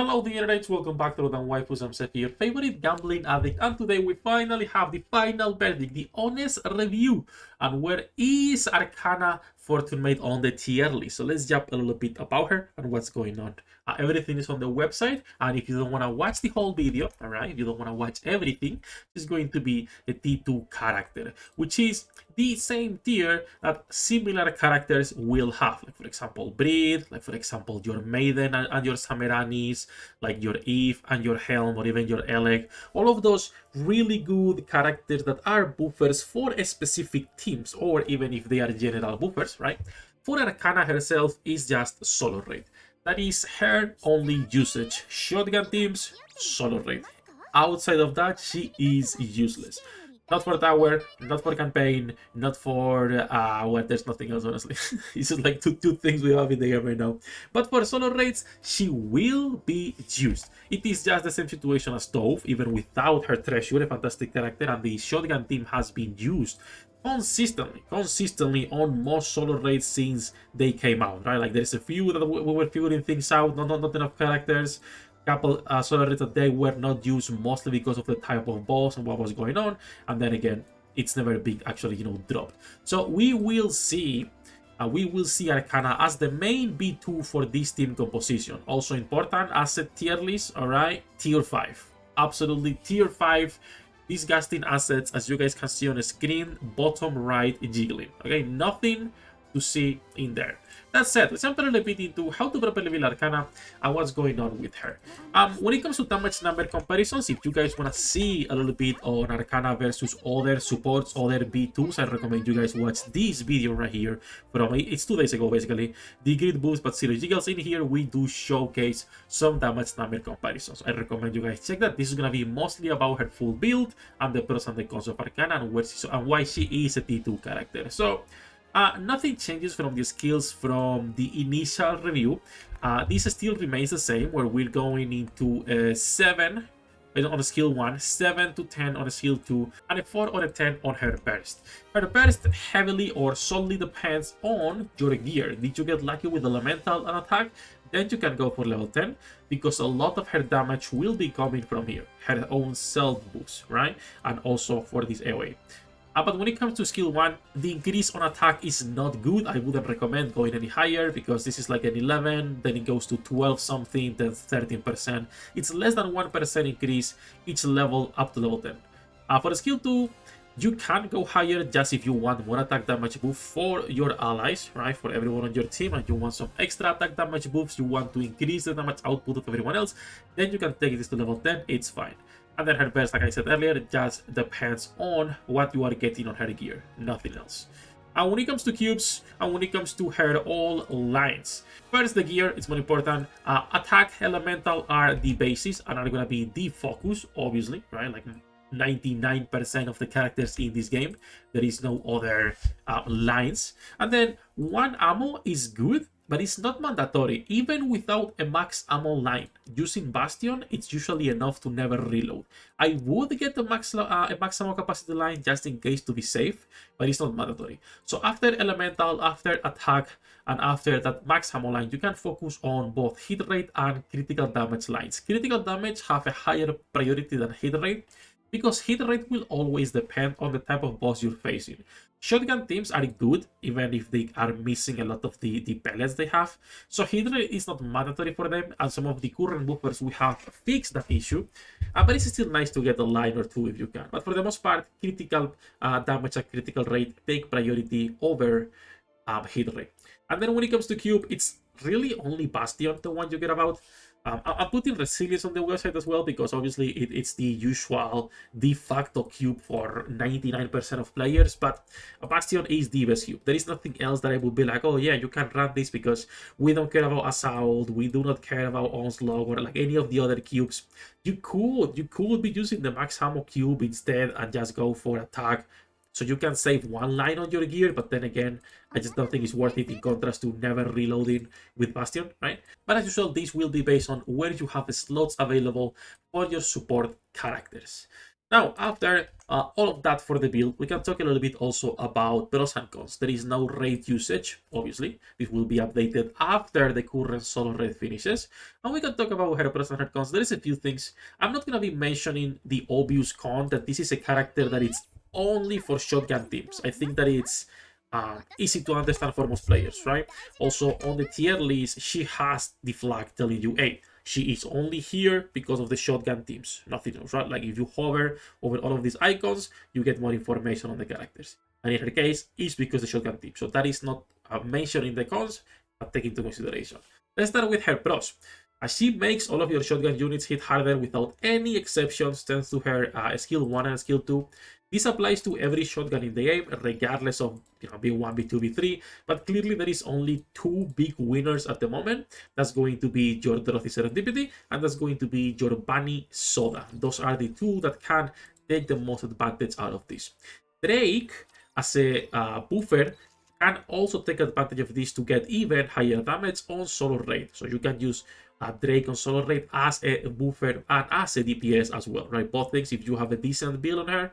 Hello the internet, welcome back to Waifus. I'm Sefhi, your favorite gambling addict, and today we finally have the final verdict, the honest review, and where is Arcana Fortune made on the tier list. So let's jump a little bit about her and what's going on. Everything is on the website, and if you don't want to watch the whole video, alright, if you don't want to watch everything, it's going to be a T2 character, which is the same tier that similar characters will have, like for example Breed, like for example your Maiden and your Sameranis, like your Eve and your Helm, or even your Elec. All of those really good characters that are buffers for specific teams, or even if they are general buffers, right? For Arcana herself is just solo raid. That is her only usage. Shotgun teams, solo raid. Outside of that, she is useless. Not for tower, not for campaign, not for well, there's nothing else, honestly. It's just like two things we have in the game right now. But for solo raids, she will be used. It is just the same situation as Dove, even without her treasure, a fantastic character, and the shotgun team has been used consistently on most solo raids since they came out, right? Like there's a few that we were figuring things out, not enough characters. Couple solo raids that they were not used mostly because of the type of boss and what was going on, and then again it's never been actually dropped. So we will see Arcana as the main B2 for this team composition. Also important as a tier list, all right, tier 5, absolutely tier 5 disgusting assets, as you guys can see on the screen, bottom right jiggling. Okay, nothing to see in there. That said, let's jump a little bit into how to properly build Arcana and what's going on with her. When it comes to damage number comparisons, if you guys want to see a little bit on Arcana versus other supports, other B2s, I recommend you guys watch this video right here from it's 2 days ago basically. The grid boost but zero jiggles. In here we do showcase some damage number comparisons. I recommend you guys check that. This is gonna be mostly about her full build and the pros and the cons of Arcana and why she is a T2 character. So nothing changes from the skills from the initial review. This still remains the same, where we're going into 7 on a skill 1, 7 to 10 on a skill 2, and a 4 or a 10 on her burst. Her burst heavily or solely depends on your gear. Did you get lucky with elemental and attack? Then you can go for level 10, because a lot of her damage will be coming from here, her own self boost, right? And also for this AoE. But when it comes to skill 1, the increase on attack is not good. I wouldn't recommend going any higher, because this is like an 11, then it goes to 12 something, then 13%. It's less than 1% increase each level up to level 10. For skill 2, you can go higher just if you want more attack damage buff for your allies, right? For everyone on your team, and you want some extra attack damage buffs, you want to increase the damage output of everyone else, then you can take this to level 10, it's fine. And then her burst, like I said earlier, just depends on what you are getting on her gear, nothing else. And when it comes to cubes, and when it comes to her all lines, first the gear is more important. Attack, elemental are the basis and are gonna be the focus, obviously, right? Like 99% of the characters in this game, there is no other lines. And then 1 ammo is good, but it's not mandatory. Even without a max ammo line, using Bastion, it's usually enough to never reload. I would get a max ammo capacity line just in case to be safe, but it's not mandatory. So after elemental, after attack, and after that max ammo line, you can focus on both hit rate and critical damage lines. Critical damage have a higher priority than hit rate, because hit rate will always depend on the type of boss you're facing. Shotgun teams are good, even if they are missing a lot of the pellets they have. So hit rate is not mandatory for them, and some of the current buffers we have fixed that issue. But it's still nice to get a line or two if you can. But for the most part, critical damage and critical rate take priority over hit rate. And then when it comes to cube, it's really only Bastion, the one you get about. I'm putting resilience on the website as well, because obviously it's the usual de facto cube for 99% of players, but Bastion is the best cube. There is nothing else that I would be like, oh yeah, you can run this, because we don't care about Assault, we do not care about Onslaught, or like any of the other cubes. You could be using the max ammo cube instead and just go for attack, so you can save 1 line on your gear, but then again, I just don't think it's worth it in contrast to never reloading with Bastion, right? But as usual, this will be based on where you have slots available for your support characters. Now, after all of that for the build, we can talk a little bit also about pros and cons. There is no raid usage, obviously. This will be updated after the current solo raid finishes. And we can talk about her pros and her cons. There is a few things. I'm not going to be mentioning the obvious con that this is a character that it's only for shotgun teams. I think that it's easy to understand for most players, right? Also, on the tier list, she has the flag telling you, hey, she is only here because of the shotgun teams, nothing else, right? Like if you hover over all of these icons, you get more information on the characters. And in her case, it's because the shotgun team. So that is not mentioned in the cons, but take into consideration. Let's start with her pros. She makes all of your shotgun units hit harder without any exceptions thanks to her skill 1 and skill 2. This applies to every shotgun in the game, regardless of B1, B2, B3, but clearly there is only two big winners at the moment. That's going to be your Dorothy Serendipity, and that's going to be your Bunny Soda. Those are the two that can take the most advantage out of this. Drake, as a buffer, can also take advantage of this to get even higher damage on solo raid. So you can use Drake on solo raid as a buffer and as a DPS as well, right? Both things. If you have a decent build on her,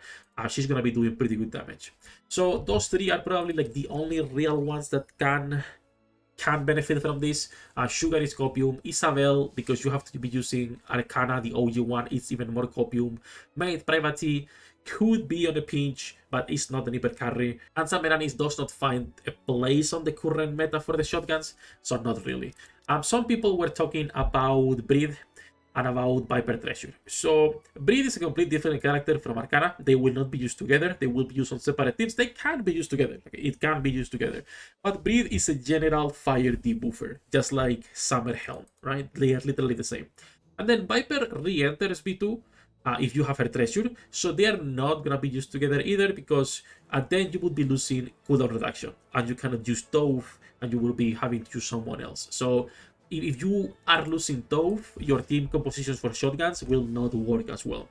she's gonna be doing pretty good damage. So those three are probably like the only real ones that can benefit from this. Sugar is Copium. Isabel, because you have to be using Arcana, the OG one, it's even more Copium. Maid Privacy could be on a pinch, but it's not an hyper carry. And Sameranis does not find a place on the current meta for the shotguns, so not really. Some people were talking about Breed and about Viper Treasure. So Breed is a completely different character from Arcana. They will not be used together. They will be used on separate teams. They can be used together. It can be used together. But Breed is a general fire debuffer, just like Summer Helm, right? They are literally the same. And then Viper re-enters B2 if you have her treasure, so they are not gonna be used together either, because then you would be losing cooldown reduction and you cannot use Dove and you will be having to use someone else. So if you are losing Dove, your team compositions for shotguns will not work as well.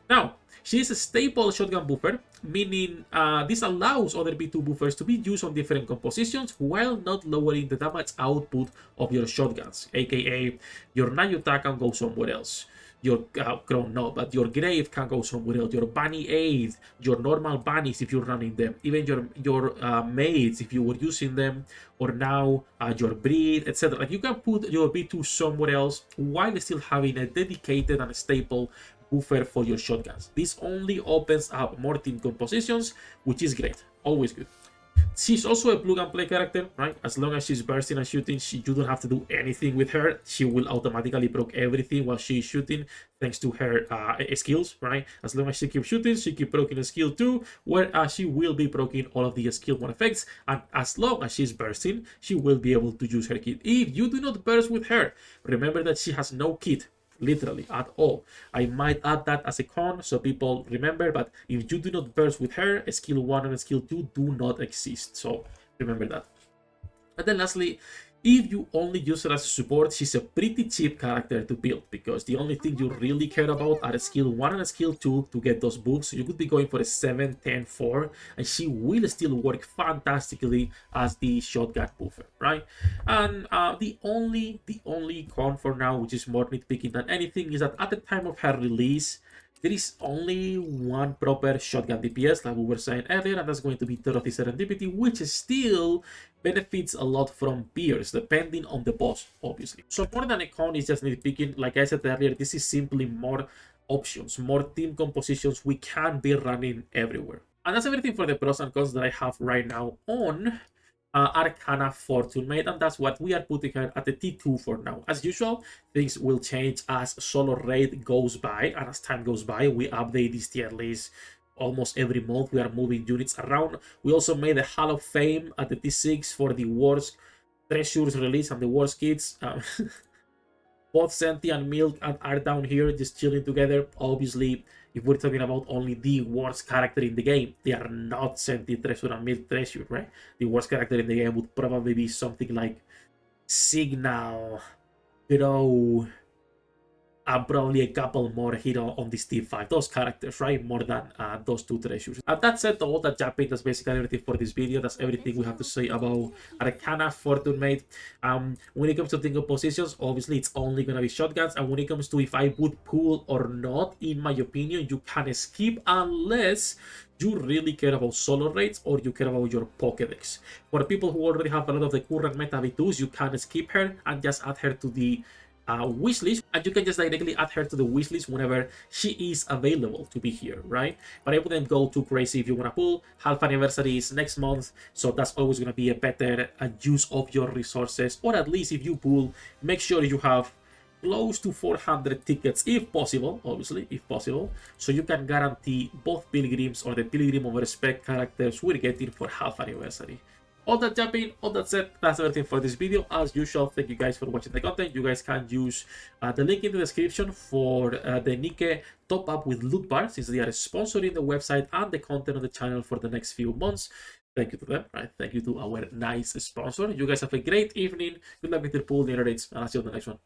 Now, she is a staple shotgun buffer, meaning this allows other B2 buffers to be used on different compositions while not lowering the damage output of your shotguns, aka your Nayuta can go somewhere else. Your Crown, no, but your Grave can go somewhere else. Your Bunny Aid, your normal bunnies if you're running them, even your maids if you were using them, or now your Breed, etc. Like you can put your B2 somewhere else while still having a dedicated and stable buffer for your shotguns. This only opens up more team compositions, which is great, always good. She's also a plug and play character, right? As long as she's bursting and shooting, you don't have to do anything with her. She will automatically proc everything while she's shooting, thanks to her skills, right? As long as she keeps shooting, she keeps proccing a skill 2, where she will be proccing all of the skill 1 effects. And as long as she's bursting, she will be able to use her kit. If you do not burst with her, remember that she has no kit. Literally at all. I might add that as a con so people remember, but if you do not burst with her, skill 1 and skill 2 do not exist, so remember that. And then lastly, if you only use her as a support, she's a pretty cheap character to build, because the only thing you really care about are skill 1 and skill 2 to get those buffs. So you could be going for a 7, 10, 4, and she will still work fantastically as the shotgun buffer, right? And the only con for now, which is more nitpicking than anything, is that at the time of her release, there is only one proper shotgun DPS, like we were saying earlier, and that's going to be Dorothy Serendipity, which still benefits a lot from peers, depending on the boss, obviously. So more than a con is just nitpicking. Like I said earlier, this is simply more options, more team compositions we can be running everywhere. And that's everything for the pros and cons that I have right now on Arcana Fortune Maid, and that's what we are putting her at the T2 for now. As usual, things will change as solo raid goes by, and as time goes by, we update this tier list almost every month. We are moving units around. We also made a Hall of Fame at the T6 for the worst treasures release and the worst kits. Both Senti and Milk are down here just chilling together. Obviously, if we're talking about only the worst character in the game, they are not Senti Treasure and Milk Treasure, right? The worst character in the game would probably be something like Signal, Grow, and probably a couple more hit on this T5, those characters, right? More than those two treasures. And that said, all that jumping, that's basically everything for this video. That's everything we have to say about Arcana Fortune Mate. When it comes to single positions, obviously it's only gonna be shotguns, and when it comes to if I would pull or not, in my opinion, you can skip unless you really care about solo raids or you care about your Pokédex. For people who already have a lot of the current meta V2s, you can skip her and just add her to the wishlist, and you can just directly add her to the wishlist whenever she is available to be here, right? But I wouldn't go too crazy if you want to pull. Half anniversary is next month, so that's always going to be a better use of your resources. Or at least if you pull, make sure you have close to 400 tickets, if possible, obviously, if possible, so you can guarantee both pilgrims or the pilgrim of respect characters we're getting for half anniversary. All that jumping, all that said, that's everything for this video. As usual, thank you guys for watching the content. You guys can use the link in the description for the Nike top up with loot bar, since they are sponsoring the website and the content on the channel for the next few months. Thank you to them, right? Thank you to our nice sponsor. You guys have a great evening. Good luck with your pool, the raids, and I'll see you on the next one.